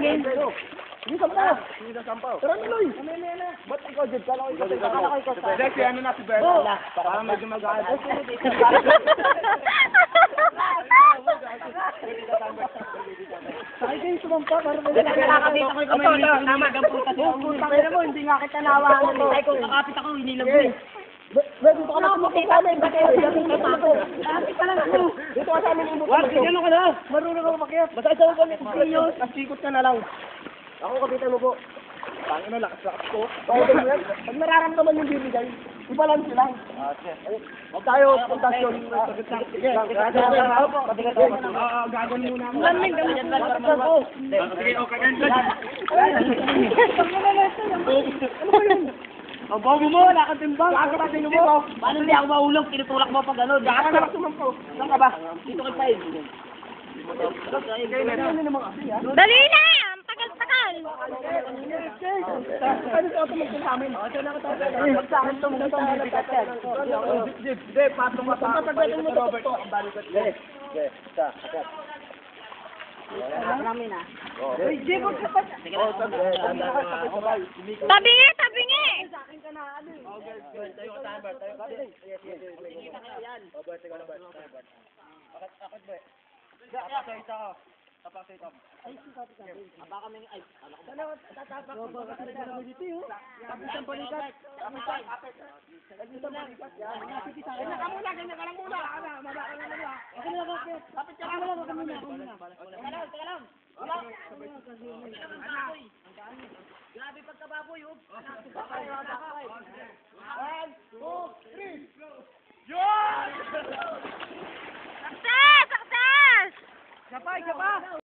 game. Hindi sampaw. Hindi na sampaw. Tara, Miloy. Ba't ikaw, Jed? Kala ko ikaw. Hindi, si ano na si Berto. Para medyo mag-aad. Sakay kayo sumampa. Nakakabita ko yung kamay nito. Tama, gamputa siya. Putang mo, hindi nga kita nawahan. Nakapit ako, hinilang ko eh. Dito ka na makita namin. Nakapit ka lang ako. Dito ka sa amin yung Wag, bigyan mo ka na. Marunong ako makiyak. Basta isa mo pa niyo. Kasikot ka na lang. Ako kapitan mo po. Pangin na, lakas-lakas ko. Pagod mo yan. Pag nararamdaman yung bibigay, ibalance lang. Huwag tayo, puntasyon. Sige, gagawin muna ako. Lamig, gamit mo. Sige, okay yan. Ano ba yun? Ang bago mo, wala kang timbang. Saan ka ba tinubo? Paano hindi ako mahulog? Tinutulak mo pag ano. Saan ka ba sumampo? Saan ka ba? Dito kay Pail. Dali na! Ang tagal-tagal! Ano sa auto magsasamin? Sa akin ito, mga itong bibigat yan. Hindi, patong ka pa. Balik ka Robert. Ang balik ka. Sige, isa. Namin ah. Uy, Jay, huwag ka pa. Tabingi! Tabingi! Baka kami ay ano ko ba? Tatapak ko ba kasi na dito eh. Tapos ang balikat. Nakamula, ganyan ka lang muna. Mabaka na muna. Ako na bakit? Kapit ka lang ako muna. Teka lang. Wala. Grabe pagkababoy oh. 1, 2, 3. Success! Success! Kapay, kapay.